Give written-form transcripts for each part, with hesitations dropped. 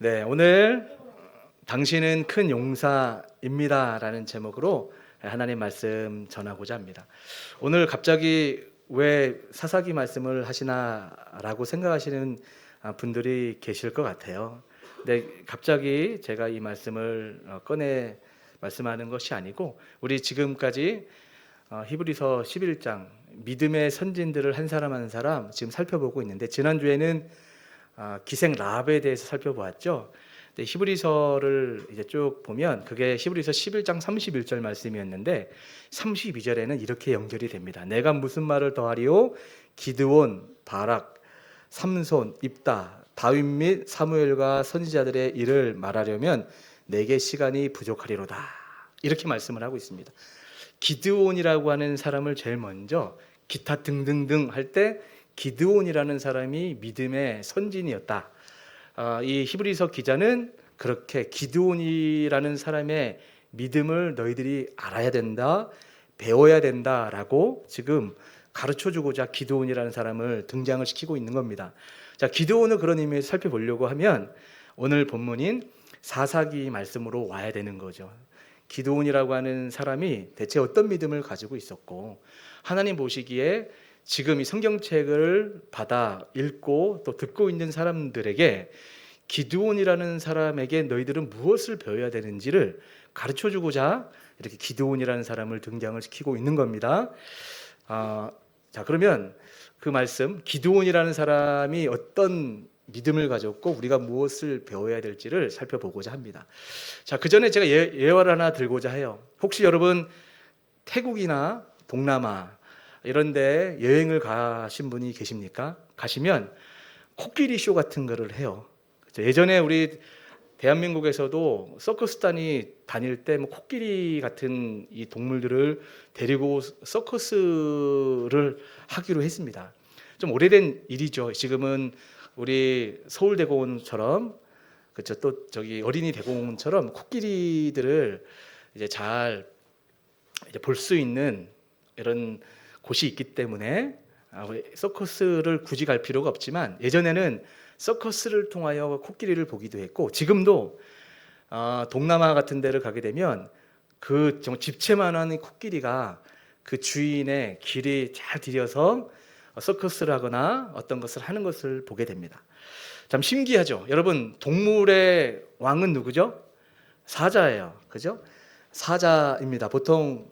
네, 오늘 당신은 큰 용사입니다 라는 제목으로 하나님 말씀 전하고자 합니다. 오늘 갑자기 왜 사사기 말씀을 하시나 라고 생각하시는 분들이 계실 것 같아요. 근데 갑자기 제가 이 말씀을 꺼내 말씀하는 것이 아니고, 우리 지금까지 히브리서 11장 믿음의 선진들을 한 사람 한 사람 지금 살펴보고 있는데, 지난주에는 기생 라합에 대해서 살펴보았죠. 히브리서를 이제 쭉 보면 그게 히브리서 11장 31절 말씀이었는데 32절에는 이렇게 연결이 됩니다. 내가 무슨 말을 더하리요? 기드온, 바락, 삼손, 입다, 다윗 및 사무엘과 선지자들의 일을 말하려면 내게 시간이 부족하리로다. 이렇게 말씀을 하고 있습니다. 기드온이라고 하는 사람을 제일 먼저 기타 등등등 할 때 기드온이라는 사람이 믿음의 선진이었다. 이 히브리서 기자는 그렇게 기드온이라는 사람의 믿음을 너희들이 알아야 된다, 배워야 된다라고 지금 가르쳐주고자 기드온이라는 사람을 등장을 시키고 있는 겁니다. 자, 기드온을 그런 의미에서 살펴보려고 하면 오늘 본문인 사사기 말씀으로 와야 되는 거죠. 기드온이라고 하는 사람이 대체 어떤 믿음을 가지고 있었고, 하나님 보시기에 지금 이 성경책을 받아 읽고 또 듣고 있는 사람들에게 기드온이라는 사람에게 너희들은 무엇을 배워야 되는지를 가르쳐주고자 이렇게 기드온이라는 사람을 등장을 시키고 있는 겁니다. 자, 그러면 그 말씀, 기드온이라는 사람이 어떤 믿음을 가졌고 우리가 무엇을 배워야 될지를 살펴보고자 합니다. 자, 그 전에 제가 예화를 하나 들고자 해요. 혹시 여러분 태국이나 동남아 이런 데 여행을 가신 분이 계십니까? 가시면 코끼리 쇼 같은 거를 해요. 예전에 우리 대한민국에서도 서커스단이 다닐 때 뭐 코끼리 같은 이 동물들을 데리고 서커스를 하기로 했습니다. 좀 오래된 일이죠. 지금은 우리 서울대공원처럼, 그렇죠, 또 저기 어린이 대공원처럼 코끼리들을 이제 잘 볼 수 있는 이런 곳이 있기 때문에 서커스를 굳이 갈 필요가 없지만, 예전에는 서커스를 통하여 코끼리를 보기도 했고, 지금도 동남아 같은 데를 가게 되면 그 정말 집채만한 코끼리가 그 주인의 길이 잘 들여서 서커스를 하거나 어떤 것을 하는 것을 보게 됩니다. 참 신기하죠. 여러분, 동물의 왕은 누구죠? 사자예요. 그죠? 사자입니다. 보통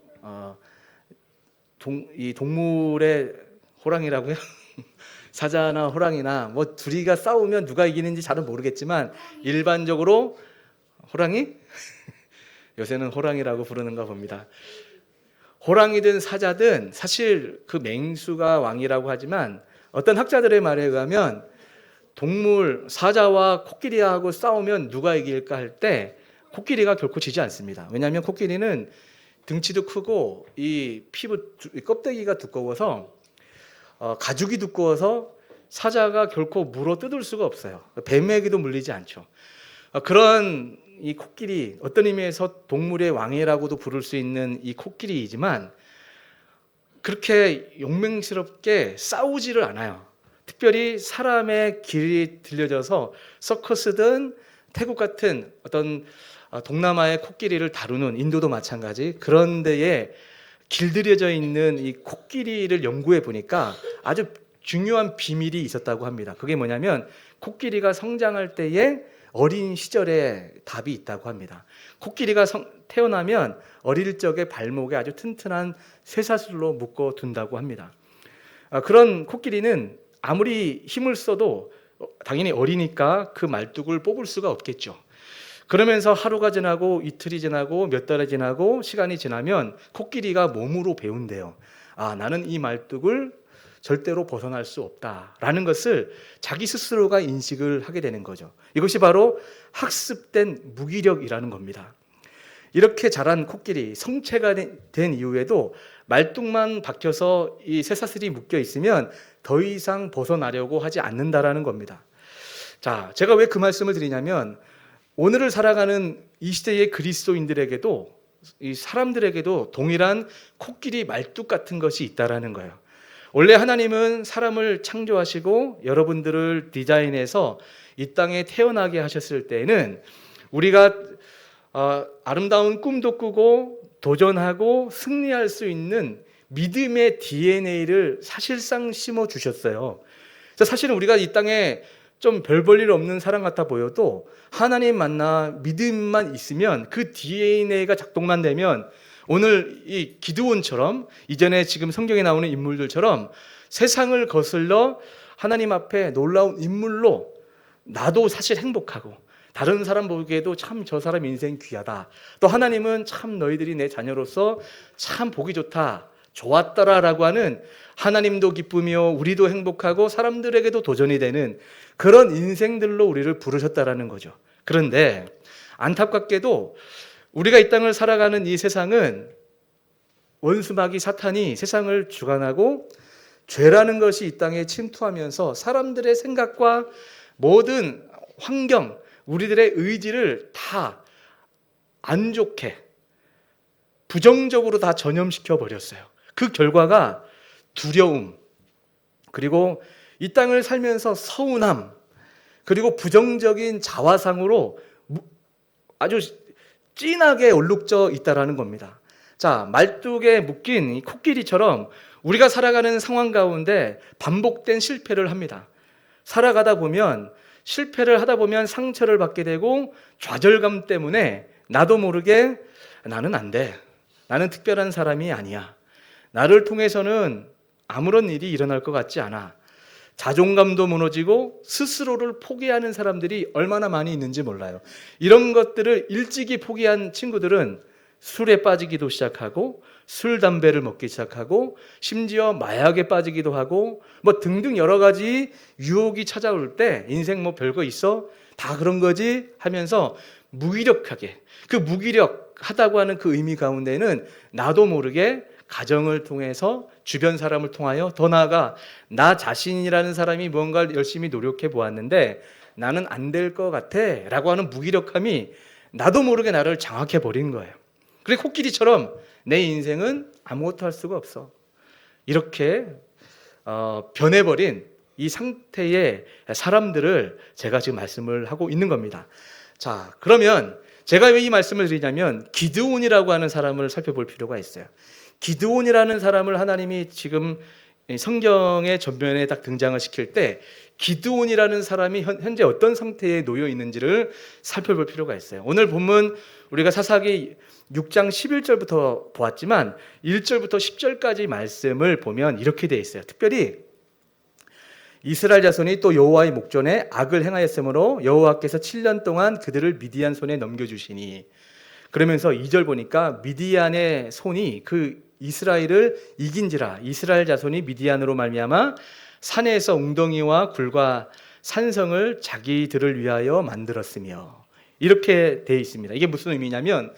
이 동물의 호랑이라고요? 사자나 호랑이나 뭐 둘이가 싸우면 누가 이기는지 잘은 모르겠지만 일반적으로 호랑이? 요새는 호랑이라고 부르는가 봅니다. 호랑이든 사자든 사실 그 맹수가 왕이라고 하지만 어떤 학자들의 말에 의하면 동물 사자와 코끼리하고 싸우면 누가 이길까 할 때 코끼리가 결코 지지 않습니다. 왜냐하면 코끼리는 등치도 크고 이 피부 껍데기가 두꺼워서 가죽이 두꺼워서 사자가 결코 물어 뜯을 수가 없어요. 뱀에게도 물리지 않죠. 그런 이 코끼리, 어떤 의미에서 동물의 왕이라고도 부를 수 있는 이 코끼리이지만 그렇게 용맹스럽게 싸우지를 않아요. 특별히 사람의 길이 들려져서 서커스든 태국 같은 어떤 동남아의 코끼리를 다루는, 인도도 마찬가지, 그런 데에 길들여져 있는 이 코끼리를 연구해 보니까 아주 중요한 비밀이 있었다고 합니다. 그게 뭐냐면 코끼리가 성장할 때에 어린 시절에 답이 있다고 합니다. 코끼리가 태어나면 어릴 적에 발목에 아주 튼튼한 쇠사슬로 묶어 둔다고 합니다. 그런 코끼리는 아무리 힘을 써도 당연히 어리니까 그 말뚝을 뽑을 수가 없겠죠. 그러면서 하루가 지나고 이틀이 지나고 몇 달이 지나고 시간이 지나면 코끼리가 몸으로 배운대요. 나는 이 말뚝을 절대로 벗어날 수 없다라는 것을 자기 스스로가 인식을 하게 되는 거죠. 이것이 바로 학습된 무기력이라는 겁니다. 이렇게 자란 코끼리, 성체가 된 이후에도 말뚝만 박혀서 이 쇠사슬이 묶여 있으면 더 이상 벗어나려고 하지 않는다라는 겁니다. 자, 제가 왜 그 말씀을 드리냐면 오늘을 살아가는 이 시대의 그리스도인들에게도, 이 사람들에게도 동일한 코끼리 말뚝 같은 것이 있다라는 거예요. 원래 하나님은 사람을 창조하시고 여러분들을 디자인해서 이 땅에 태어나게 하셨을 때에는 우리가 아름다운 꿈도 꾸고 도전하고 승리할 수 있는 믿음의 DNA를 사실상 심어 주셨어요. 사실은 우리가 이 땅에 좀 별 볼 일 없는 사람 같아 보여도 하나님 만나 믿음만 있으면 그 DNA가 작동만 되면 오늘 이 기드온처럼 이전에 지금 성경에 나오는 인물들처럼 세상을 거슬러 하나님 앞에 놀라운 인물로 나도 사실 행복하고 다른 사람 보기에도 참 저 사람 인생 귀하다. 또 하나님은 참 너희들이 내 자녀로서 참 보기 좋다. 좋았더라라고 하는 하나님도 기쁘며 우리도 행복하고 사람들에게도 도전이 되는 그런 인생들로 우리를 부르셨다라는 거죠. 그런데 안타깝게도 우리가 이 땅을 살아가는 이 세상은 원수마귀 사탄이 세상을 주관하고 죄라는 것이 이 땅에 침투하면서 사람들의 생각과 모든 환경, 우리들의 의지를 다 안 좋게 부정적으로 다 전염시켜 버렸어요. 그 결과가 두려움, 그리고 이 땅을 살면서 서운함, 그리고 부정적인 자화상으로 아주 진하게 얼룩져 있다라는 겁니다. 자, 말뚝에 묶인 이 코끼리처럼 우리가 살아가는 상황 가운데 반복된 실패를 합니다. 살아가다 보면 실패를 하다 보면 상처를 받게 되고 좌절감 때문에 나도 모르게 나는 안 돼. 나는 특별한 사람이 아니야. 나를 통해서는 아무런 일이 일어날 것 같지 않아. 자존감도 무너지고 스스로를 포기하는 사람들이 얼마나 많이 있는지 몰라요. 이런 것들을 일찍이 포기한 친구들은 술에 빠지기도 시작하고 술, 담배를 먹기 시작하고 심지어 마약에 빠지기도 하고 뭐 등등 여러 가지 유혹이 찾아올 때 인생 뭐 별거 있어? 다 그런 거지? 하면서 무기력하게, 그 무기력하다고 하는 그 의미 가운데는 나도 모르게 가정을 통해서 주변 사람을 통하여 더 나아가 나 자신이라는 사람이 무언가를 열심히 노력해 보았는데 나는 안 될 것 같아 라고 하는 무기력함이 나도 모르게 나를 장악해 버린 거예요. 그래 코끼리처럼 내 인생은 아무것도 할 수가 없어. 이렇게 변해버린 이 상태의 사람들을 제가 지금 말씀을 하고 있는 겁니다. 자, 그러면 제가 왜 이 말씀을 드리냐면 기드온이라고 하는 사람을 살펴볼 필요가 있어요. 기드온이라는 사람을 하나님이 지금 성경의 전면에 딱 등장을 시킬 때 기드온이라는 사람이 현재 어떤 상태에 놓여 있는지를 살펴볼 필요가 있어요. 오늘 본문 우리가 사사기 6장 11절부터 보았지만 1절부터 10절까지 말씀을 보면 이렇게 되어 있어요. 특별히 이스라엘 자손이 또 여호와의 목전에 악을 행하였으므로 여호와께서 7년 동안 그들을 미디안 손에 넘겨주시니, 그러면서 2절 보니까 미디안의 손이 그 이스라엘을 이긴지라 이스라엘 자손이 미디안으로 말미암아 산에서 웅덩이와 굴과 산성을 자기들을 위하여 만들었으며, 이렇게 되어 있습니다. 이게 무슨 의미냐면,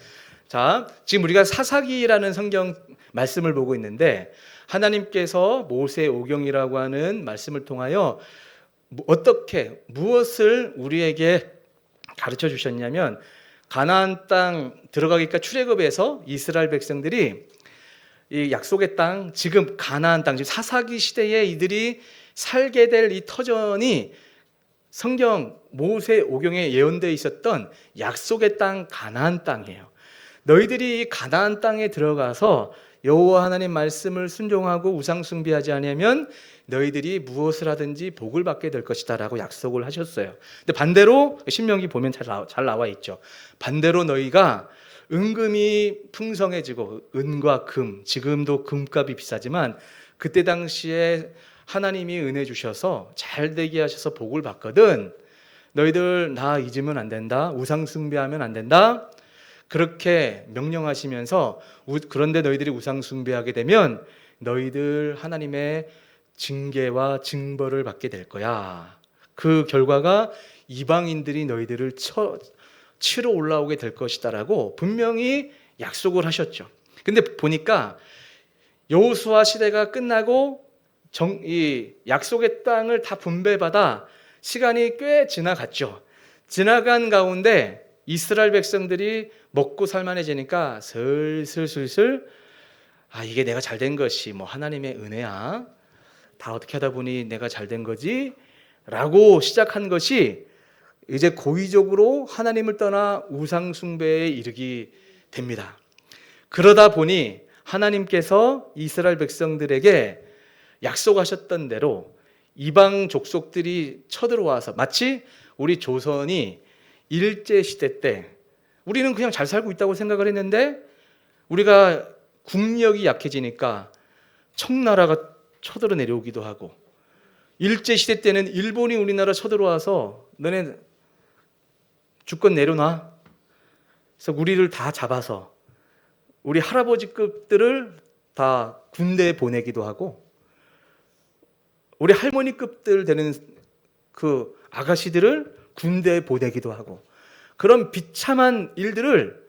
자, 지금 우리가 사사기라는 성경 말씀을 보고 있는데 하나님께서 모세 오경이라고 하는 말씀을 통하여 어떻게 무엇을 우리에게 가르쳐 주셨냐면, 가나안 땅 들어가기까 출애굽에서 이스라엘 백성들이 이 약속의 땅, 지금 가나안 땅, 지금 사사기 시대에 이들이 살게 될 이 터전이 성경 모세 오경에 예언되어 있었던 약속의 땅 가나안 땅이에요. 너희들이 이 가나안 땅에 들어가서 여호와 하나님 말씀을 순종하고 우상 숭배하지 않으면 너희들이 무엇을 하든지 복을 받게 될 것이다 라고 약속을 하셨어요. 근데 반대로 신명기 보면 잘 나와 있죠. 반대로 너희가 은금이 풍성해지고 은과 금, 지금도 금값이 비싸지만 그때 당시에 하나님이 은혜 주셔서 잘 되게 하셔서 복을 받거든. 너희들 나 잊으면 안 된다. 우상 숭배하면 안 된다. 그렇게 명령하시면서 그런데 너희들이 우상 숭배하게 되면 너희들 하나님의 징계와 징벌을 받게 될 거야. 그 결과가 이방인들이 너희들을 치러 올라오게 될 것이다라고 분명히 약속을 하셨죠. 근데 보니까 여호수아 시대가 끝나고 이 약속의 땅을 다 분배받아 시간이 꽤 지나갔죠. 지나간 가운데 이스라엘 백성들이 먹고 살만해지니까 슬슬 이게 내가 잘된 것이 뭐 하나님의 은혜야. 다 어떻게 하다 보니 내가 잘된 거지? 라고 시작한 것이 이제 고의적으로 하나님을 떠나 우상 숭배에 이르게 됩니다. 그러다 보니 하나님께서 이스라엘 백성들에게 약속하셨던 대로 이방 족속들이 쳐들어와서 마치 우리 조선이 일제시대 때 우리는 그냥 잘 살고 있다고 생각을 했는데 우리가 국력이 약해지니까 청나라가 쳐들어 내려오기도 하고 일제시대 때는 일본이 우리나라 쳐들어와서 너네 주권 내려놔. 그래서 우리를 다 잡아서 우리 할아버지급들을 다 군대에 보내기도 하고 우리 할머니급들 되는 그 아가씨들을 군대에 보내기도 하고 그런 비참한 일들을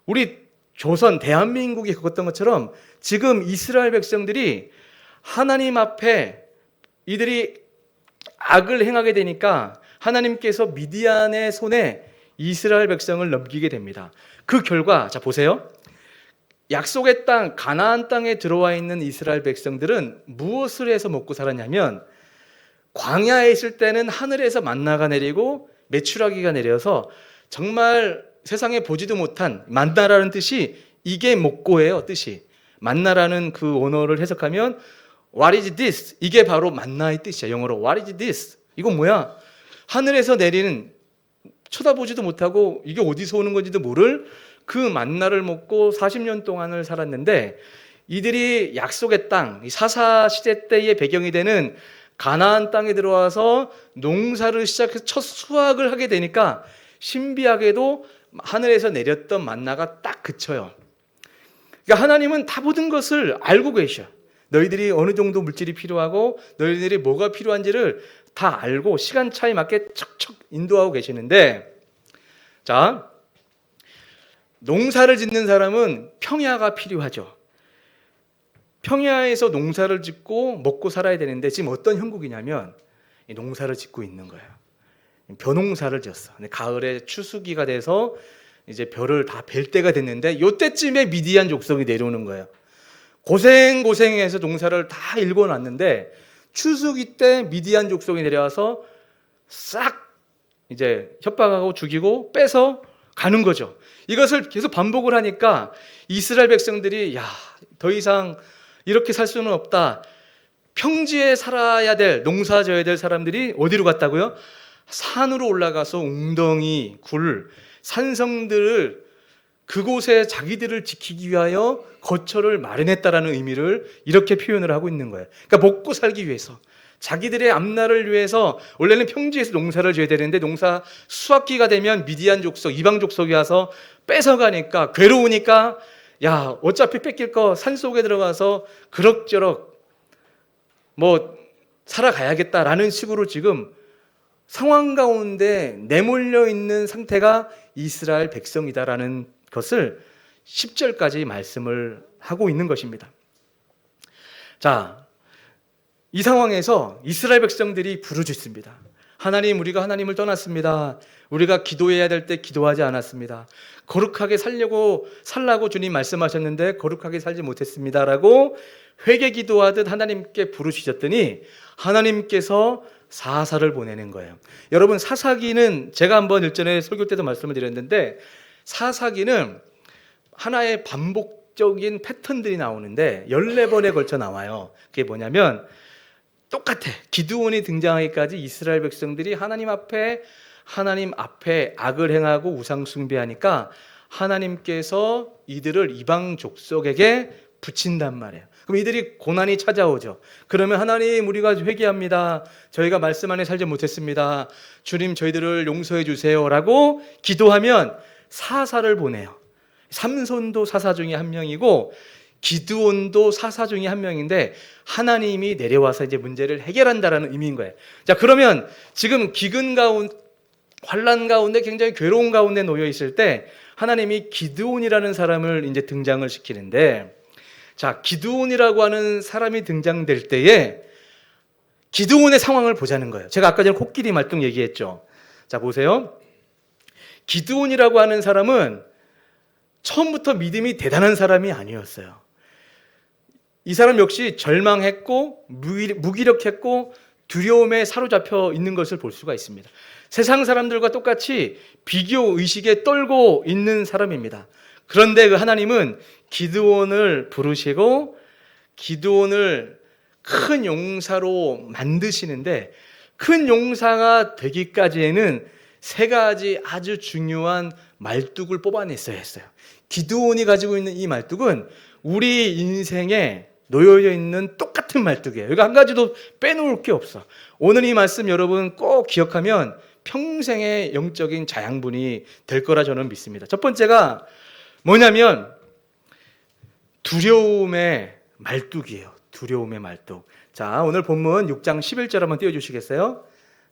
우리 조선 대한민국이 겪었던 것처럼 지금 이스라엘 백성들이 하나님 앞에 이들이 악을 행하게 되니까 하나님께서 미디안의 손에 이스라엘 백성을 넘기게 됩니다. 그 결과 자 보세요. 약속의 땅 가나안 땅에 들어와 있는 이스라엘 백성들은 무엇을 해서 먹고 살았냐면 광야에 있을 때는 하늘에서 만나가 내리고 메추라기가 내려서 정말 세상에 보지도 못한 만나라는 뜻이 이게 먹고예요. 뜻이 만나라는 그 언어를 해석하면 What is this? 이게 바로 만나의 뜻이야. 영어로 What is this? 이건 뭐야? 하늘에서 내리는 쳐다보지도 못하고 이게 어디서 오는 건지도 모를 그 만나를 먹고 40년 동안을 살았는데 이들이 약속의 땅, 사사 시대 때의 배경이 되는 가나안 땅에 들어와서 농사를 시작해서 첫 수확을 하게 되니까 신비하게도 하늘에서 내렸던 만나가 딱 그쳐요. 그러니까 하나님은 다 모든 것을 알고 계셔. 너희들이 어느 정도 물질이 필요하고 너희들이 뭐가 필요한지를 다 알고 시간차에 맞게 척척 인도하고 계시는데 자, 농사를 짓는 사람은 평야가 필요하죠. 평야에서 농사를 짓고 먹고 살아야 되는데 지금 어떤 형국이냐면 농사를 짓고 있는 거예요. 벼농사를 지었어. 근데 가을에 추수기가 돼서 이제 벼를 다 벨 때가 됐는데 요때쯤에 미디안 족속이 내려오는 거예요. 고생해서 농사를 다 일궈놨는데 추수기 때 미디안 족속이 내려와서 싹 이제 협박하고 죽이고 빼서 가는 거죠. 이것을 계속 반복을 하니까 이스라엘 백성들이 야, 더 이상 이렇게 살 수는 없다. 평지에 살아야 될, 농사 져야 될 사람들이 어디로 갔다고요? 산으로 올라가서 웅덩이, 굴, 산성들을 그곳에 자기들을 지키기 위하여 거처를 마련했다라는 의미를 이렇게 표현을 하고 있는 거예요. 그러니까 먹고 살기 위해서 자기들의 앞날을 위해서 원래는 평지에서 농사를 지어야 되는데 농사 수확기가 되면 미디안 족속, 이방 족속이 와서 뺏어가니까 괴로우니까 야 어차피 뺏길 거 산속에 들어가서 그럭저럭 뭐 살아가야겠다라는 식으로 지금 상황 가운데 내몰려 있는 상태가 이스라엘 백성이다라는 것을 10절까지 말씀을 하고 있는 것입니다. 자, 이 상황에서 이스라엘 백성들이 부르짖습니다. 하나님, 우리가 하나님을 떠났습니다. 우리가 기도해야 될 때 기도하지 않았습니다. 거룩하게 살라고 주님 말씀하셨는데 거룩하게 살지 못했습니다라고 회개 기도하듯 하나님께 부르짖었더니 하나님께서 사사를 보내는 거예요. 여러분, 사사기는 제가 한번 일전에 설교 때도 말씀을 드렸는데 사사기는 하나의 반복적인 패턴들이 나오는데 14번에 걸쳐 나와요. 그게 뭐냐면 똑같아. 기드온이 등장하기까지 이스라엘 백성들이 하나님 앞에 악을 행하고 우상 숭배하니까 하나님께서 이들을 이방 족속에게 붙인단 말이에요. 그럼 이들이 고난이 찾아오죠. 그러면 하나님, 우리가 회개합니다. 저희가 말씀 안에 살지 못했습니다. 주님, 저희들을 용서해 주세요라고 기도하면 사사를 보내요. 삼손도 사사 중에 한 명이고 기드온도 사사 중에 한 명인데 하나님이 내려와서 이제 문제를 해결한다라는 의미인 거예요. 자, 그러면 지금 기근 가운데, 환난 가운데, 굉장히 괴로운 가운데 놓여 있을 때 하나님이 기드온이라는 사람을 이제 등장을 시키는데, 자, 기드온이라고 하는 사람이 등장될 때에 기드온의 상황을 보자는 거예요. 제가 아까 전에 코끼리 말뚝 얘기했죠. 자, 보세요. 기드온이라고 하는 사람은 처음부터 믿음이 대단한 사람이 아니었어요. 이 사람 역시 절망했고 무기력했고 두려움에 사로잡혀 있는 것을 볼 수가 있습니다. 세상 사람들과 똑같이 비교 의식에 떨고 있는 사람입니다. 그런데 그 하나님은 기드온을 부르시고 기드온을 큰 용사로 만드시는데, 큰 용사가 되기까지에는 세 가지 아주 중요한 말뚝을 뽑아냈어야 했어요. 기드온이 가지고 있는 이 말뚝은 우리 인생에 놓여져 있는 똑같은 말뚝이에요. 여기 한 가지도 빼놓을 게 없어. 오늘 이 말씀 여러분 꼭 기억하면 평생의 영적인 자양분이 될 거라 저는 믿습니다. 첫 번째가 뭐냐면 두려움의 말뚝이에요. 두려움의 말뚝. 자, 오늘 본문 6장 11절 한번 띄워주시겠어요?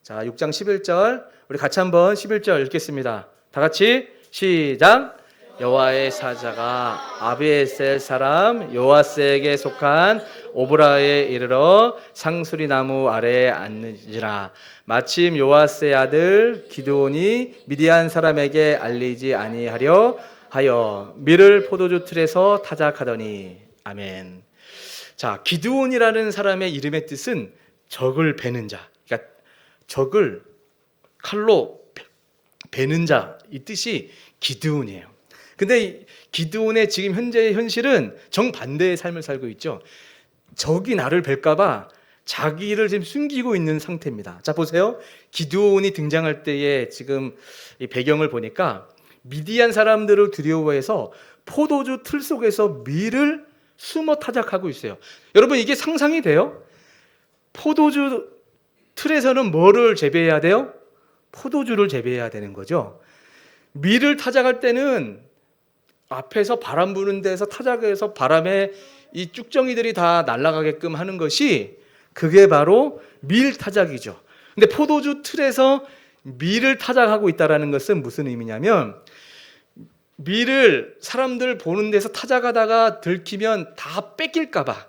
자, 6장 11절 우리 같이 한번 11절 읽겠습니다. 다 같이 시작. 여호와의 사자가 아비에셀 사람 요아스에게 속한 오브라에 이르러 상수리 나무 아래에 앉는지라. 마침 요아스의 아들 기드온이 미디안 사람에게 알리지 아니하려 하여 밀을 포도주 틀에서 타작하더니. 아멘. 자, 기드온이라는 사람의 이름의 뜻은 적을 베는 자, 그러니까 적을 칼로 베는 자, 이 뜻이 기드온이에요. 근데 기드온의 지금 현재의 현실은 정반대의 삶을 살고 있죠. 적이 나를 뵐까봐 자기를 지금 숨기고 있는 상태입니다. 자, 보세요. 기드온이 등장할 때의 지금 이 배경을 보니까 미디안 사람들을 두려워해서 포도주 틀 속에서 밀을 숨어 타작하고 있어요. 여러분, 이게 상상이 돼요? 포도주 틀에서는 뭐를 재배해야 돼요? 포도주를 재배해야 되는 거죠. 밀을 타작할 때는 앞에서 바람 부는 데서 타작해서 바람에 이 쭉정이들이 다 날아가게끔 하는 것이, 그게 바로 밀 타작이죠. 근데 포도주 틀에서 밀을 타작하고 있다는 것은 무슨 의미냐면, 밀을 사람들 보는 데서 타작하다가 들키면 다 뺏길까봐,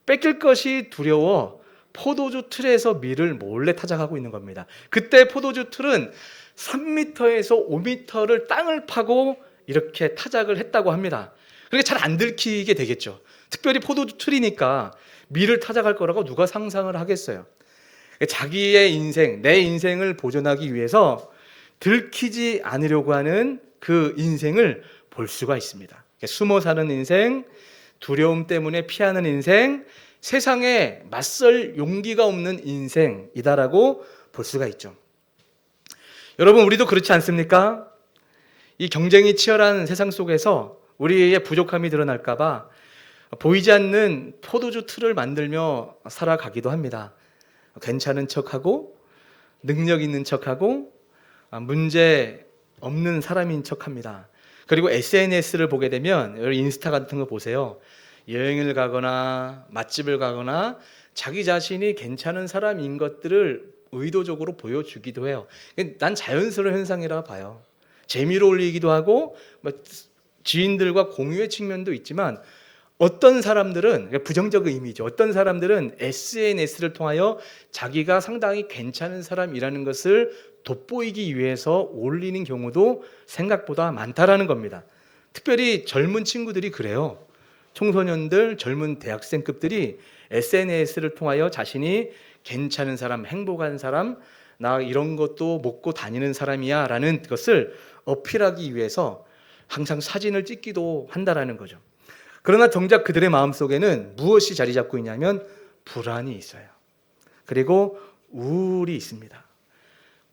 뺏길 것이 두려워 포도주 틀에서 밀을 몰래 타작하고 있는 겁니다. 그때 포도주 틀은 3m에서 5m를 땅을 파고 이렇게 타작을 했다고 합니다. 그러니까 잘 안 들키게 되겠죠. 특별히 포도주 틀이니까 밀을 타작할 거라고 누가 상상을 하겠어요. 자기의 인생, 내 인생을 보존하기 위해서 들키지 않으려고 하는 그 인생을 볼 수가 있습니다. 숨어 사는 인생, 두려움 때문에 피하는 인생, 세상에 맞설 용기가 없는 인생이다라고 볼 수가 있죠. 여러분, 우리도 그렇지 않습니까? 이 경쟁이 치열한 세상 속에서 우리의 부족함이 드러날까봐 보이지 않는 포도주 틀을 만들며 살아가기도 합니다. 괜찮은 척하고, 능력 있는 척하고, 문제 없는 사람인 척합니다. 그리고 SNS를 보게 되면, 인스타 같은 거 보세요. 여행을 가거나 맛집을 가거나 자기 자신이 괜찮은 사람인 것들을 의도적으로 보여주기도 해요. 난 자연스러운 현상이라 봐요. 재미로 올리기도 하고 지인들과 공유의 측면도 있지만, 어떤 사람들은, 부정적 의미죠. 어떤 사람들은 SNS를 통하여 자기가 상당히 괜찮은 사람이라는 것을 돋보이기 위해서 올리는 경우도 생각보다 많다라는 겁니다. 특별히 젊은 친구들이 그래요. 청소년들, 젊은 대학생급들이 SNS를 통하여 자신이 괜찮은 사람, 행복한 사람, 나 이런 것도 먹고 다니는 사람이야 라는 것을 어필하기 위해서 항상 사진을 찍기도 한다라는 거죠. 그러나 정작 그들의 마음속에는 무엇이 자리 잡고 있냐면 불안이 있어요. 그리고 우울이 있습니다.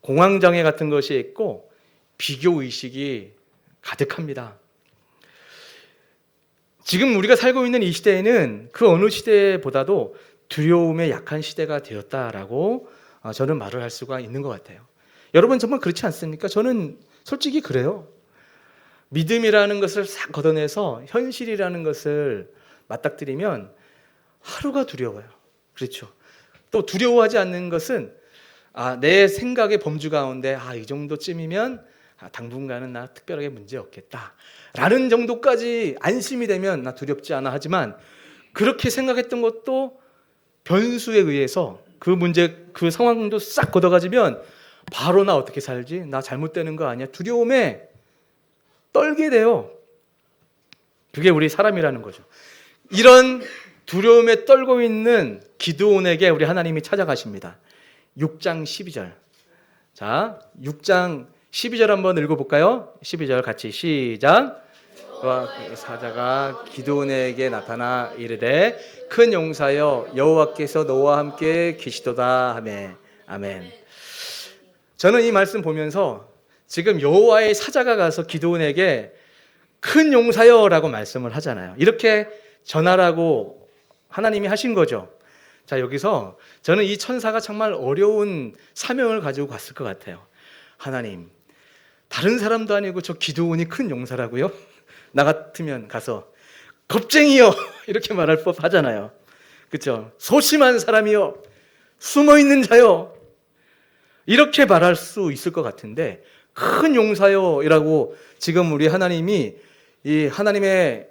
공황장애 같은 것이 있고 비교의식이 가득합니다. 지금 우리가 살고 있는 이 시대에는 그 어느 시대보다도 두려움에 약한 시대가 되었다라고 저는 말을 할 수가 있는 것 같아요. 여러분, 정말 그렇지 않습니까? 저는 솔직히 그래요. 믿음이라는 것을 싹 걷어내서 현실이라는 것을 맞닥뜨리면 하루가 두려워요. 그렇죠. 또 두려워하지 않는 것은 내 생각의 범주 가운데 이 정도쯤이면 당분간은 나 특별하게 문제 없겠다 라는 정도까지 안심이 되면 나 두렵지 않아 하지만, 그렇게 생각했던 것도 변수에 의해서 그 문제, 그 상황도 싹 걷어가지면 바로 나 어떻게 살지? 나 잘못되는 거 아니야? 두려움에 떨게 돼요. 그게 우리 사람이라는 거죠. 이런 두려움에 떨고 있는 기드온에게 우리 하나님이 찾아가십니다. 6장 12절 자, 6장 12절 한번 읽어볼까요? 12절 같이 시작. 그와 사자가 기드온에게 나타나 이르되 큰 용사여 여호와께서 너와 함께 계시도다 하매. 아멘. 저는 이 말씀 보면서 지금 여호와의 사자가 가서 기드온에게 큰 용사여라고 말씀을 하잖아요. 이렇게 전하라고 하나님이 하신 거죠. 자, 여기서 저는 이 천사가 정말 어려운 사명을 가지고 갔을 것 같아요. 하나님, 다른 사람도 아니고 저 기드온이 큰 용사라고요? 나 같으면 가서 겁쟁이요 이렇게 말할 법 하잖아요. 그렇죠? 소심한 사람이요, 숨어있는 자요, 이렇게 말할 수 있을 것 같은데 큰 용사요 이라고 지금 우리 하나님이 이 하나님의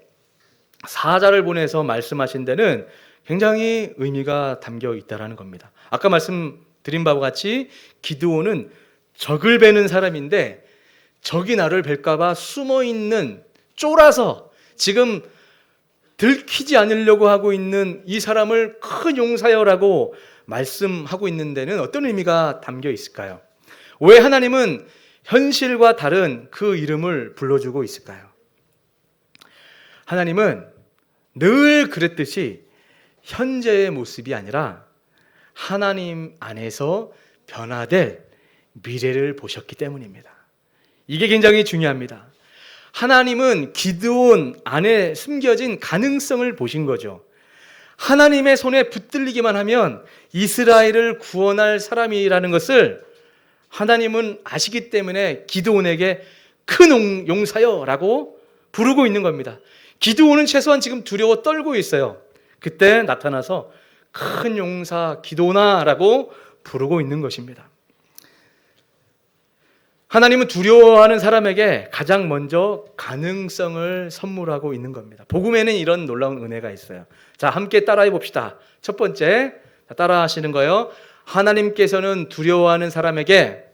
사자를 보내서 말씀하신 데는 굉장히 의미가 담겨 있다라는 겁니다. 아까 말씀드린 바와 같이 기드온은 적을 베는 사람인데 적이 나를 뵐까 봐 숨어있는, 쫄아서 지금 들키지 않으려고 하고 있는 이 사람을 큰 용사여라고 말씀하고 있는 데는 어떤 의미가 담겨 있을까요? 왜 하나님은 현실과 다른 그 이름을 불러주고 있을까요? 하나님은 늘 그랬듯이 현재의 모습이 아니라 하나님 안에서 변화될 미래를 보셨기 때문입니다. 이게 굉장히 중요합니다. 하나님은 기드온 안에 숨겨진 가능성을 보신 거죠. 하나님의 손에 붙들리기만 하면 이스라엘을 구원할 사람이라는 것을 하나님은 아시기 때문에 기드온에게 큰 용사여라고 부르고 있는 겁니다. 기드온은 최소한 지금 두려워 떨고 있어요. 그때 나타나서 큰 용사 기드온아라고 부르고 있는 것입니다. 하나님은 두려워하는 사람에게 가장 먼저 가능성을 선물하고 있는 겁니다. 복음에는 이런 놀라운 은혜가 있어요. 자, 함께 따라해 봅시다. 첫 번째, 따라 하시는 거예요. 하나님께서는 두려워하는 사람에게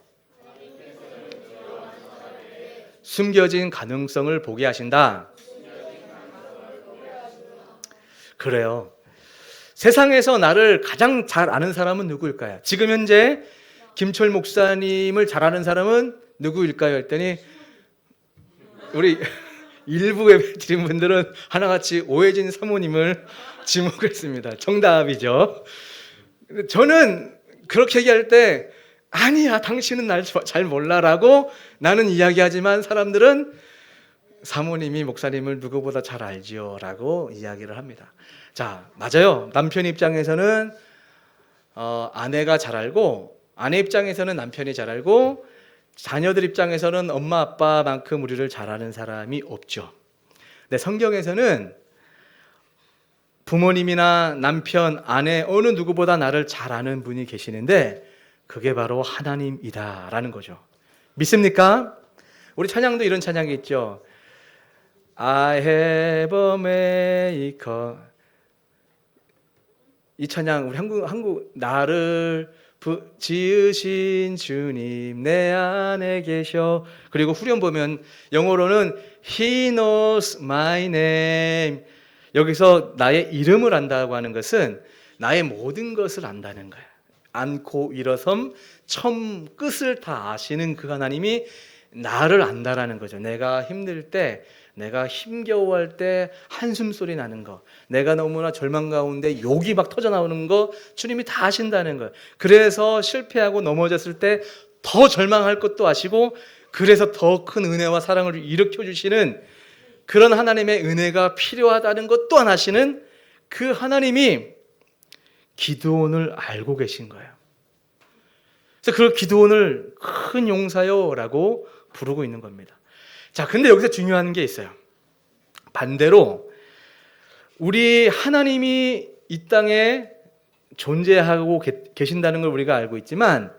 숨겨진 가능성을 보게 하신다. 그래요. 세상에서 나를 가장 잘 아는 사람은 누구일까요? 지금 현재 김철 목사님을 잘 아는 사람은 누구일까요? 했더니 우리 일부 예배 드린 분들은 하나같이 오해진 사모님을 지목했습니다. 정답이죠. 저는 그렇게 얘기할 때 아니야, 당신은 날 잘 몰라라고 나는 이야기하지만 사람들은 사모님이 목사님을 누구보다 잘 알지요 라고 이야기를 합니다. 자, 맞아요. 남편 입장에서는 아내가 잘 알고, 아내 입장에서는 남편이 잘 알고, 자녀들 입장에서는 엄마 아빠만큼 우리를 잘 아는 사람이 없죠. 근데 성경에서는 부모님이나 남편, 아내 어느 누구보다 나를 잘 아는 분이 계시는데 그게 바로 하나님이다라는 거죠. 믿습니까? 우리 찬양도 이런 찬양이 있죠. I have a maker. 이 찬양 우리 한국 나를 지으신 주님 내 안에 계셔. 그리고 후렴 보면 영어로는 He knows my name. 여기서 나의 이름을 안다고 하는 것은 나의 모든 것을 안다는 거예요. 않고 일어섬 처음 끝을 다 아시는 그 하나님이 나를 안다라는 거죠. 내가 힘들 때, 내가 힘겨워할 때 한숨 소리 나는 거, 내가 너무나 절망 가운데 욕이 막 터져 나오는 거 주님이 다 아신다는 거예요. 그래서 실패하고 넘어졌을 때 더 절망할 것도 아시고, 그래서 더 큰 은혜와 사랑을 일으켜 주시는 그런 하나님의 은혜가 필요하다는 것 또한 아시는 그 하나님이 기드온을 알고 계신 거예요. 그래서 그 기드온을 큰 용사요라고 부르고 있는 겁니다. 자, 근데 여기서 중요한 게 있어요. 반대로 우리 하나님이 이 땅에 존재하고 계신다는 걸 우리가 알고 있지만,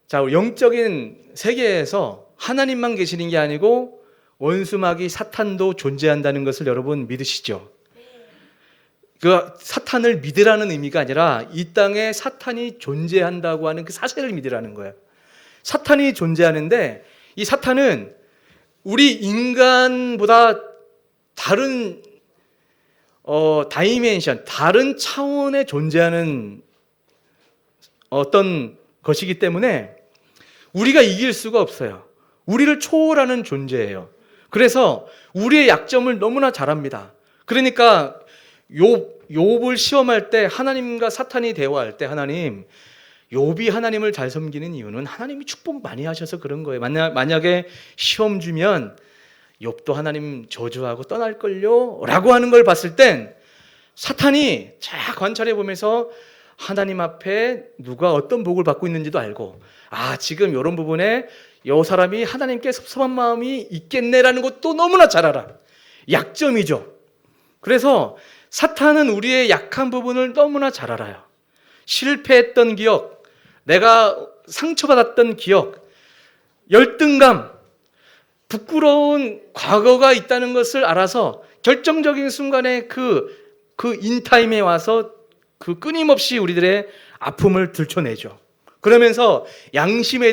자, 영적인 세계에서 하나님만 계시는 게 아니고 원수마귀 사탄도 존재한다는 것을 여러분 믿으시죠? 그 사탄을 믿으라는 의미가 아니라 이 땅에 사탄이 존재한다고 하는 그 사실을 믿으라는 거예요. 사탄이 존재하는데 이 사탄은 우리 인간보다 다른 다이멘션, 다른 차원에 존재하는 어떤 것이기 때문에 우리가 이길 수가 없어요. 우리를 초월하는 존재예요. 그래서 우리의 약점을 너무나 잘 압니다. 그러니까 욥을 시험할 때 하나님과 사탄이 대화할 때 욥이 하나님을 잘 섬기는 이유는 하나님이 축복 많이 하셔서 그런 거예요. 만약에 시험 주면 욥도 하나님 저주하고 떠날걸요? 라고 하는 걸 봤을 땐 사탄이 잘 관찰해 보면서 하나님 앞에 누가 어떤 복을 받고 있는지도 알고, 지금 이런 부분에 이 사람이 하나님께 섭섭한 마음이 있겠네라는 것도 너무나 잘 알아. 약점이죠. 그래서 사탄은 우리의 약한 부분을 너무나 잘 알아요. 실패했던 기억, 내가 상처받았던 기억, 열등감, 부끄러운 과거가 있다는 것을 알아서 결정적인 순간에 그 인타임에 와서 그 끊임없이 우리들의 아픔을 들춰내죠. 그러면서 양심에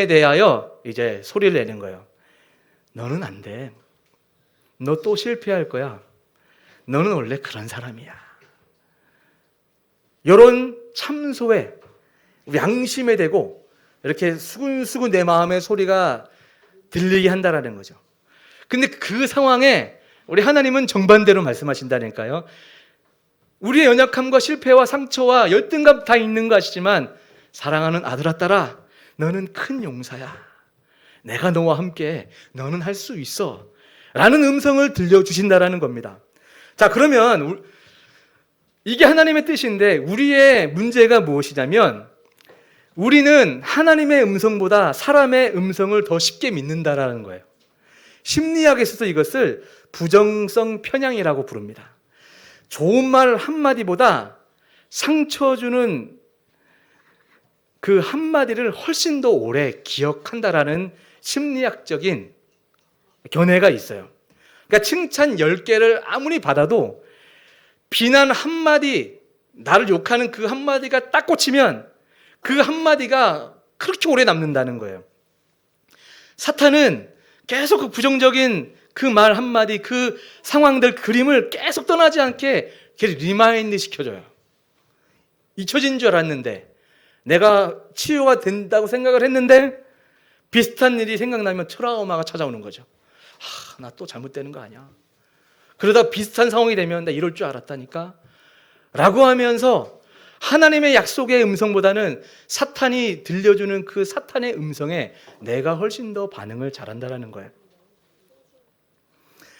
대하여 이제 소리를 내는 거예요. 너는 안 돼. 너 또 실패할 거야. 너는 원래 그런 사람이야. 이런 참소에 양심에 대고 이렇게 수근수근 내 마음의 소리가 들리게 한다라는 거죠. 근데 그 상황에 우리 하나님은 정반대로 말씀하신다니까요. 우리의 연약함과 실패와 상처와 열등감 다 있는 거 아시지만 사랑하는 아들아 딸아, 너는 큰 용사야. 내가 너와 함께 너는 할 수 있어. 라는 음성을 들려주신다라는 겁니다. 자, 그러면 이게 하나님의 뜻인데 우리의 문제가 무엇이냐면 우리는 하나님의 음성보다 사람의 음성을 더 쉽게 믿는다라는 거예요. 심리학에서도 이것을 부정성 편향이라고 부릅니다. 좋은 말 한마디보다 상처 주는 그 한마디를 훨씬 더 오래 기억한다라는 심리학적인 견해가 있어요. 그러니까 칭찬 10개를 아무리 받아도 비난 한마디, 나를 욕하는 그 한마디가 딱 꽂히면 그 한마디가 그렇게 오래 남는다는 거예요. 사탄은 계속 그 부정적인 그 말 한마디, 그 상황들, 그림을 계속 떠나지 않게 리마인드 시켜줘요. 잊혀진 줄 알았는데, 내가 치유가 된다고 생각을 했는데 비슷한 일이 생각나면 트라우마가 찾아오는 거죠. 나 또 잘못되는 거 아니야? 그러다 비슷한 상황이 되면 나 이럴 줄 알았다니까? 라고 하면서 하나님의 약속의 음성보다는 사탄이 들려주는 그 사탄의 음성에 내가 훨씬 더 반응을 잘한다는 거예요.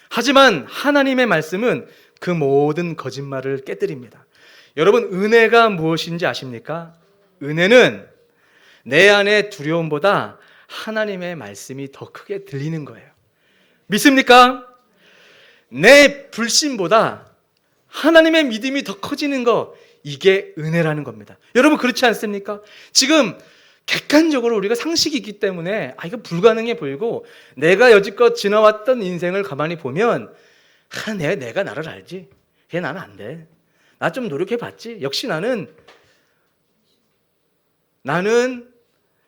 하지만 하나님의 말씀은 그 모든 거짓말을 깨뜨립니다. 여러분, 은혜가 무엇인지 아십니까? 은혜는 내 안의 두려움보다 하나님의 말씀이 더 크게 들리는 거예요. 믿습니까? 내 불신보다 하나님의 믿음이 더 커지는 거, 이게 은혜라는 겁니다. 여러분, 그렇지 않습니까? 지금 객관적으로 우리가 상식이 있기 때문에 이거 불가능해 보이고, 내가 여지껏 지나왔던 인생을 가만히 보면 내가 나를 알지. 걔 나는 안 돼. 나 좀 노력해봤지. 역시 나는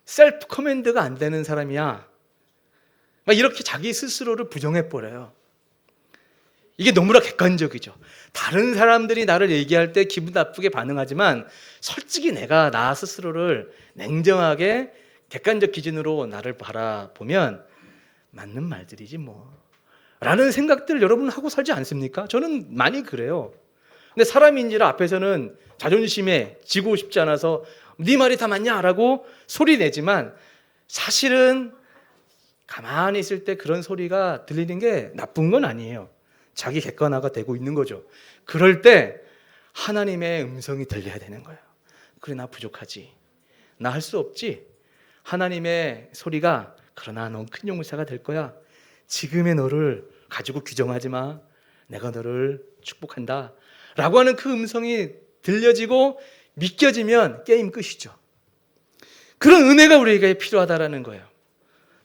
셀프 커맨드가 안 되는 사람이야. 이렇게 자기 스스로를 부정해버려요. 이게 너무나 객관적이죠. 다른 사람들이 나를 얘기할 때 기분 나쁘게 반응하지만 솔직히 내가 나 스스로를 냉정하게 객관적 기준으로 나를 바라보면 맞는 말들이지 뭐 라는 생각들 여러분 하고 살지 않습니까? 저는 많이 그래요. 근데 사람인지라 앞에서는 자존심에 지고 싶지 않아서 네 말이 다 맞냐라고 소리 내지만 사실은 가만히 있을 때 그런 소리가 들리는 게 나쁜 건 아니에요. 자기 객관화가 되고 있는 거죠. 그럴 때 하나님의 음성이 들려야 되는 거예요. 그래, 나 부족하지. 나 할 수 없지. 하나님의 소리가 그러나 넌 큰 용사가 될 거야. 지금의 너를 가지고 규정하지 마. 내가 너를 축복한다. 라고 하는 그 음성이 들려지고 믿겨지면 게임 끝이죠. 그런 은혜가 우리에게 필요하다라는 거예요.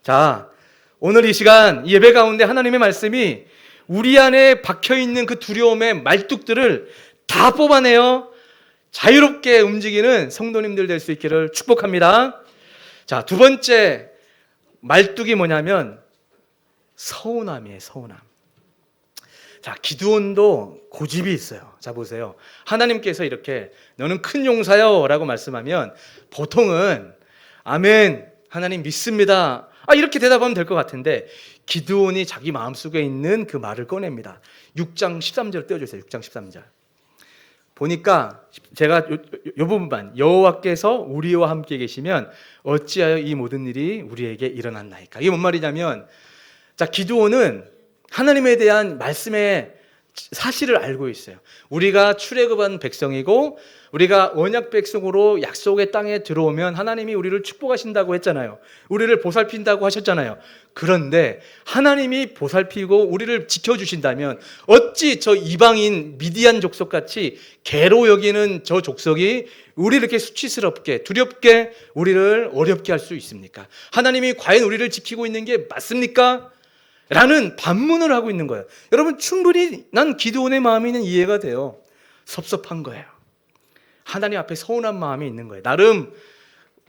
자, 오늘 이 시간 예배 가운데 하나님의 말씀이 우리 안에 박혀있는 그 두려움의 말뚝들을 다 뽑아내어 자유롭게 움직이는 성도님들 될 수 있기를 축복합니다. 자, 두 번째 말뚝이 뭐냐면 서운함이에요. 서운함. 자, 기드온도 고집이 있어요. 자, 보세요. 하나님께서 이렇게 너는 큰 용사요 라고 말씀하면 보통은 아멘, 하나님 믿습니다. 이렇게 대답하면 될 것 같은데 기드온이 자기 마음속에 있는 그 말을 꺼냅니다. 6장 13절 떼어주세요. 6장 13절 보니까 제가 요 부분만, 여호와께서 우리와 함께 계시면 어찌하여 이 모든 일이 우리에게 일어났나이까. 이게 뭔 말이냐면, 자, 기드온은 하나님에 대한 말씀의 사실을 알고 있어요. 우리가 출애굽한 백성이고 우리가 언약 백성으로 약속의 땅에 들어오면 하나님이 우리를 축복하신다고 했잖아요. 우리를 보살핀다고 하셨잖아요. 그런데 하나님이 보살피고 우리를 지켜주신다면 어찌 저 이방인 미디안 족속같이 개로 여기는 저 족속이 우리를 이렇게 수치스럽게 두렵게 우리를 어렵게 할 수 있습니까? 하나님이 과연 우리를 지키고 있는 게 맞습니까? 라는 반문을 하고 있는 거예요. 여러분, 충분히 난 기드온의 마음이 이해가 돼요. 섭섭한 거예요. 하나님 앞에 서운한 마음이 있는 거예요. 나름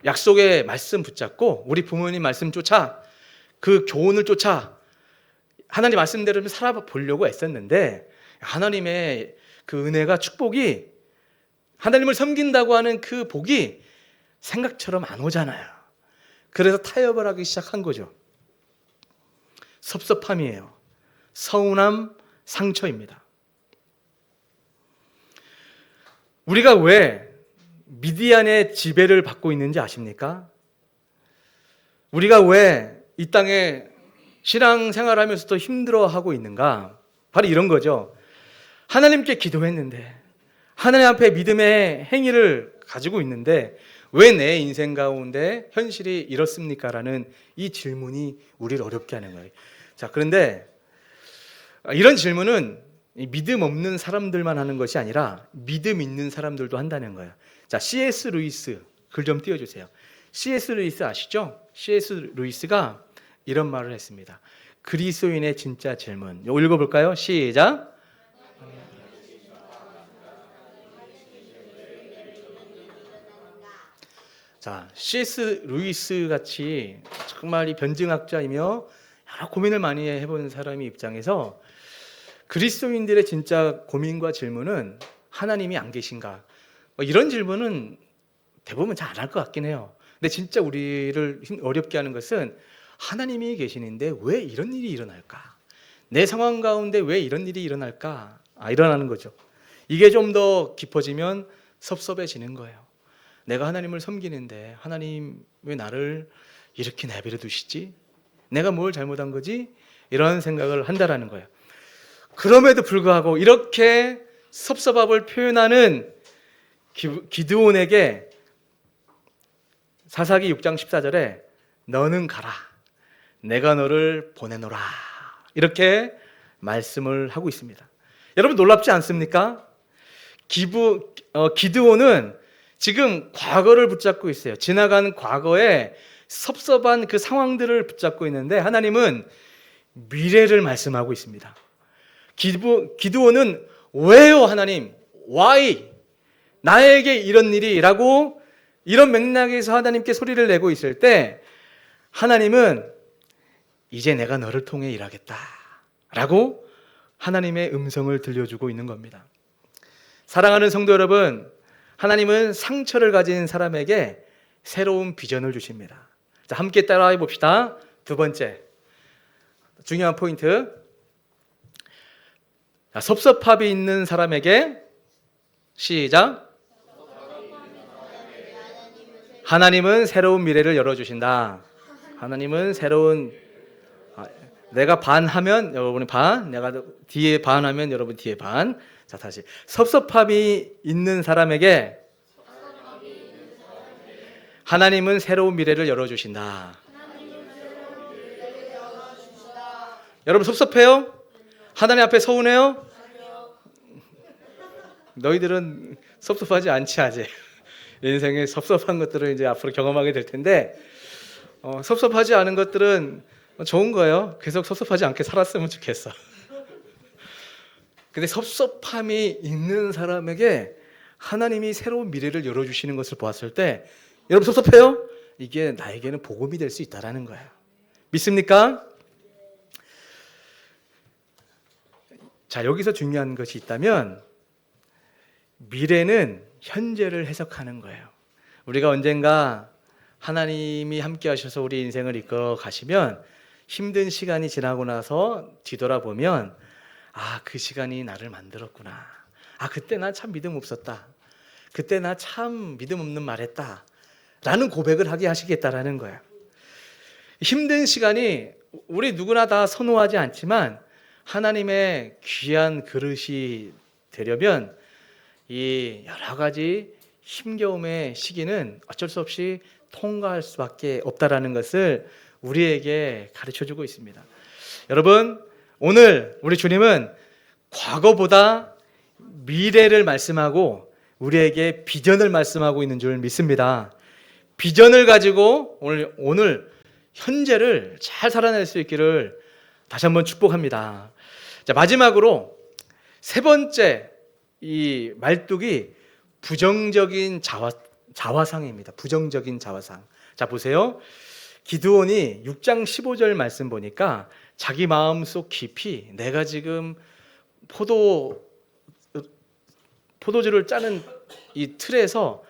약속의 말씀 붙잡고 우리 부모님 말씀 쫓아, 그 교훈을 쫓아 하나님 말씀대로 살아보려고 애썼는데 하나님의 그 은혜가, 축복이, 하나님을 섬긴다고 하는 그 복이 생각처럼 안 오잖아요. 그래서 타협을 하기 시작한 거죠. 섭섭함이에요. 서운함, 상처입니다. 우리가 왜 미디안의 지배를 받고 있는지 아십니까? 우리가 왜 이 땅에 신앙생활하면서도 힘들어하고 있는가? 바로 이런 거죠. 하나님께 기도했는데, 하나님 앞에 믿음의 행위를 가지고 있는데 왜 내 인생 가운데 현실이 이렇습니까? 라는 이 질문이 우리를 어렵게 하는 거예요. 자, 그런데 이런 질문은 믿음 없는 사람들만 하는 것이 아니라 믿음 있는 사람들도 한다는 거예요. 자, C.S. 루이스 글 좀 띄워주세요. C.S. 루이스 아시죠? C.S. 루이스가 이런 말을 했습니다. 그리스도인의 진짜 질문. 이거 읽어볼까요? 시작. 자, C.S. 루이스 같이 정말 이 변증학자이며 여러 고민을 많이 해본 사람의 입장에서 그리스도인들의 진짜 고민과 질문은 하나님이 안 계신가? 이런 질문은 대부분 잘 안 할 것 같긴 해요. 근데 진짜 우리를 어렵게 하는 것은 하나님이 계시는데 왜 이런 일이 일어날까? 내 상황 가운데 왜 이런 일이 일어날까? 일어나는 거죠. 이게 좀 더 깊어지면 섭섭해지는 거예요. 내가 하나님을 섬기는데 하나님 왜 나를 이렇게 내버려 두시지? 내가 뭘 잘못한 거지? 이런 생각을 한다라는 거예요. 그럼에도 불구하고 이렇게 섭섭함을 표현하는 기드온에게 사사기 6장 14절에 너는 가라, 내가 너를 보내노라, 이렇게 말씀을 하고 있습니다. 여러분, 놀랍지 않습니까? 기드온은 지금 과거를 붙잡고 있어요. 지나간 과거에 섭섭한 그 상황들을 붙잡고 있는데 하나님은 미래를 말씀하고 있습니다. 기드온은 왜요 하나님? Why? 나에게 이런 일이? 라고 이런 맥락에서 하나님께 소리를 내고 있을 때 하나님은 이제 내가 너를 통해 일하겠다 라고 하나님의 음성을 들려주고 있는 겁니다. 사랑하는 성도 여러분, 하나님은 상처를 가진 사람에게 새로운 비전을 주십니다. 자, 함께 따라해 봅시다. 두 번째 중요한 포인트. 자, 섭섭함이 있는 사람에게 시작. 하나님은 새로운 미래를 열어주신다. 하나님은 새로운, 내가 반하면 여러분이 반, 내가 뒤에 반하면 여러분 뒤에 반. 자, 다시. 섭섭함이 있는 사람에게 하나님은 새로운 미래를 열어주신다. 여러분 섭섭해요? 하나님 앞에 서운해요? 너희들은 섭섭하지 않지 아직. 인생에 섭섭한 것들을 이제 앞으로 경험하게 될 텐데 섭섭하지 않은 것들은 좋은 거예요. 계속 섭섭하지 않게 살았으면 좋겠어. 근데 섭섭함이 있는 사람에게 하나님이 새로운 미래를 열어주시는 것을 보았을 때 여러분 섭섭해요? 이게 나에게는 복음이 될 수 있다는 거예요. 믿습니까? 자, 여기서 중요한 것이 있다면 미래는 현재를 해석하는 거예요. 우리가 언젠가 하나님이 함께 하셔서 우리 인생을 이끌어 가시면 힘든 시간이 지나고 나서 뒤돌아보면 그 시간이 나를 만들었구나. 그때 나 참 믿음 없었다. 그때 나 참 믿음 없는 말 했다. 라는 고백을 하게 하시겠다라는 거예요. 힘든 시간이 우리 누구나 다 선호하지 않지만 하나님의 귀한 그릇이 되려면 이 여러 가지 힘겨움의 시기는 어쩔 수 없이 통과할 수밖에 없다라는 것을 우리에게 가르쳐주고 있습니다. 여러분, 오늘 우리 주님은 과거보다 미래를 말씀하고 우리에게 비전을 말씀하고 있는 줄 믿습니다. 비전을 가지고 오늘 현재를 잘 살아낼 수 있기를 다시 한번 축복합니다. 자, 마지막으로 세 번째 이 말뚝이 부정적인 자화상입니다. 부정적인 자화상. 자, 보세요. 기드온이 6장 15절 말씀 보니까 자기 마음속 깊이 내가 지금 포도주를 짜는 이 틀에서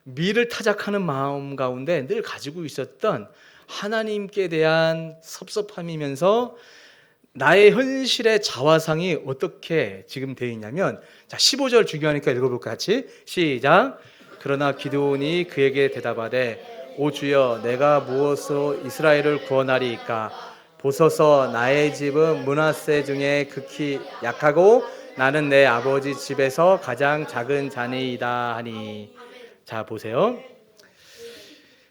미를 타작하는 마음 가운데 늘 가지고 있었던 하나님께 대한 섭섭함이면서 나의 현실의 자화상이 어떻게 지금 되어 있냐면, 자, 15절 중요하니까 읽어볼까 같이. 시작. 그러나 기드온이 그에게 대답하되 오 주여, 내가 무엇으로 이스라엘을 구원하리이까? 보소서, 나의 집은 므낫세 중에 극히 약하고 나는 내 아버지 집에서 가장 작은 자니이다 하니. 자, 보세요.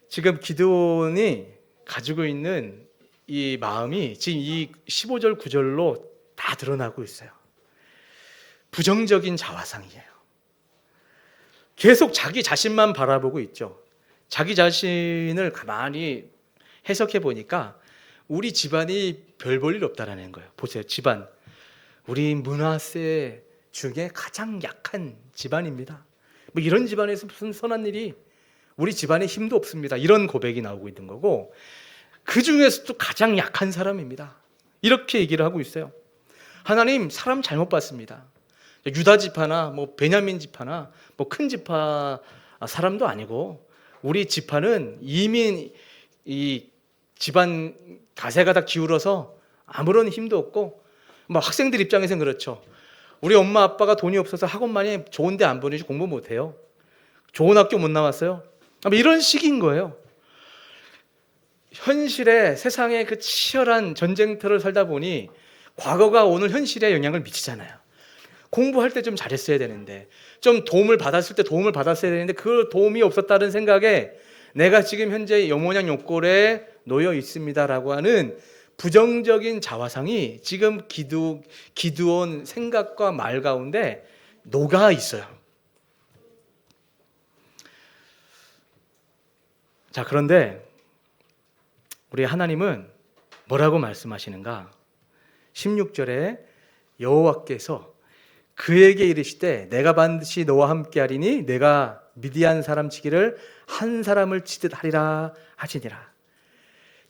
지금 기드온이 가지고 있는 이 마음이 지금 이 15절 9절로 다 드러나고 있어요. 부정적인 자화상이에요. 계속 자기 자신만 바라보고 있죠. 자기 자신을 가만히 해석해 보니까 우리 집안이 별 볼 일 없다라는 거예요. 보세요. 집안. 우리 므낫세 중에 가장 약한 집안입니다. 뭐 이런 집안에서 무슨 선한 일이, 우리 집안에 힘도 없습니다. 이런 고백이 나오고 있는 거고, 그 중에서도 가장 약한 사람입니다. 이렇게 얘기를 하고 있어요. 하나님, 사람 잘못 봤습니다. 유다 지파나 뭐 베냐민 지파나 뭐 큰 지파 사람도 아니고 우리 지파는 이미 이 집안 가세가 다 기울어서 아무런 힘도 없고, 뭐 학생들 입장에서는 그렇죠. 우리 엄마 아빠가 돈이 없어서 학원만이 좋은 데 안 보내지 공부 못 해요. 좋은 학교 못 나왔어요. 이런 식인 거예요. 현실에, 세상의 그 치열한 전쟁터를 살다 보니 과거가 오늘 현실에 영향을 미치잖아요. 공부할 때 좀 잘했어야 되는데, 좀 도움을 받았을 때 도움을 받았어야 되는데 그 도움이 없었다는 생각에 내가 지금 현재 요모냥 욕골에 놓여 있습니다라고 하는 부정적인 자화상이 지금 기드온 생각과 말 가운데 녹아 있어요. 자, 그런데 우리 하나님은 뭐라고 말씀하시는가? 16절에 여호와께서 그에게 이르시되 내가 반드시 너와 함께 하리니 내가 미디안 사람 치기를 한 사람을 치듯 하리라 하시니라.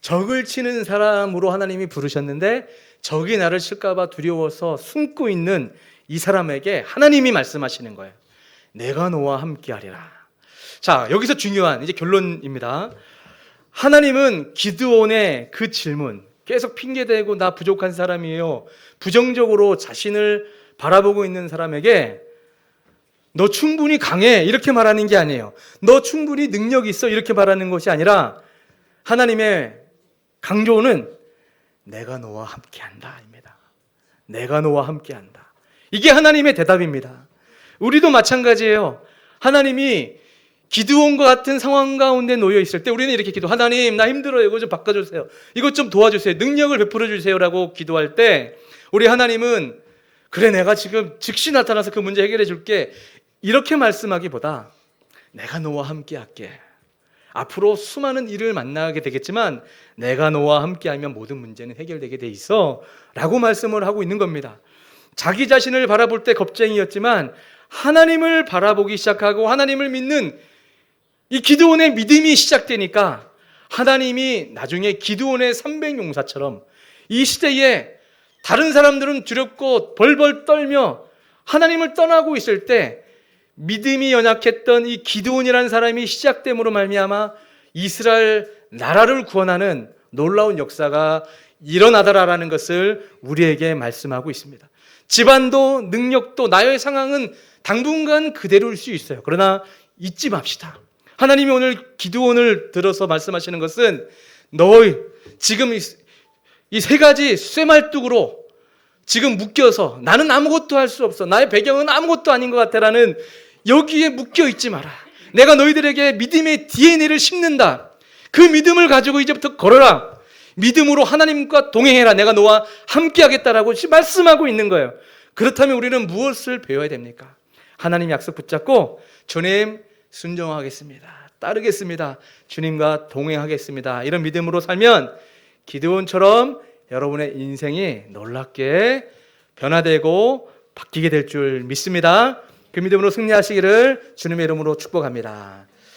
적을 치는 사람으로 하나님이 부르셨는데 적이 나를 칠까 봐 두려워서 숨고 있는 이 사람에게 하나님이 말씀하시는 거예요. 내가 너와 함께 하리라. 자, 여기서 중요한 이제 결론입니다. 하나님은 기드온의 그 질문, 계속 핑계대고 나 부족한 사람이에요, 부정적으로 자신을 바라보고 있는 사람에게 너 충분히 강해 이렇게 말하는 게 아니에요. 너 충분히 능력 있어 이렇게 말하는 것이 아니라 하나님의 강조는 내가 너와 함께한다 입니다. 내가 너와 함께한다. 이게 하나님의 대답입니다. 우리도 마찬가지예요. 하나님이 기드온과 같은 상황 가운데 놓여 있을 때 우리는 이렇게 기도, 하나님 나 힘들어요, 이거 좀 바꿔주세요, 이것 좀 도와주세요, 능력을 베풀어 주세요 라고 기도할 때 우리 하나님은 그래 내가 지금 즉시 나타나서 그 문제 해결해 줄게 이렇게 말씀하기보다 내가 너와 함께 할게, 앞으로 수많은 일을 만나게 되겠지만 내가 너와 함께하면 모든 문제는 해결되게 돼 있어 라고 말씀을 하고 있는 겁니다. 자기 자신을 바라볼 때 겁쟁이였지만 하나님을 바라보기 시작하고 하나님을 믿는 이 기드온의 믿음이 시작되니까 하나님이 나중에 기드온의 300용사처럼 이 시대에 다른 사람들은 두렵고 벌벌 떨며 하나님을 떠나고 있을 때 믿음이 연약했던 이 기드온이라는 사람이 시작됨으로 말미암아 이스라엘 나라를 구원하는 놀라운 역사가 일어나더라라는 것을 우리에게 말씀하고 있습니다. 집안도 능력도 나의 상황은 당분간 그대로일 수 있어요. 그러나 잊지 맙시다. 하나님이 오늘 기드온을 들어서 말씀하시는 것은 너희 지금 이 세 가지 쇠말뚝으로 지금 묶여서 나는 아무것도 할 수 없어, 나의 배경은 아무것도 아닌 것 같아라는 여기에 묶여 있지 마라. 내가 너희들에게 믿음의 DNA를 심는다. 그 믿음을 가지고 이제부터 걸어라. 믿음으로 하나님과 동행해라. 내가 너와 함께 하겠다라고 말씀하고 있는 거예요. 그렇다면 우리는 무엇을 배워야 됩니까? 하나님 약속 붙잡고 주님 순종하겠습니다. 따르겠습니다. 주님과 동행하겠습니다. 이런 믿음으로 살면 기드온처럼 여러분의 인생이 놀랍게 변화되고 바뀌게 될 줄 믿습니다. 그 믿음으로 승리하시기를 주님의 이름으로 축복합니다.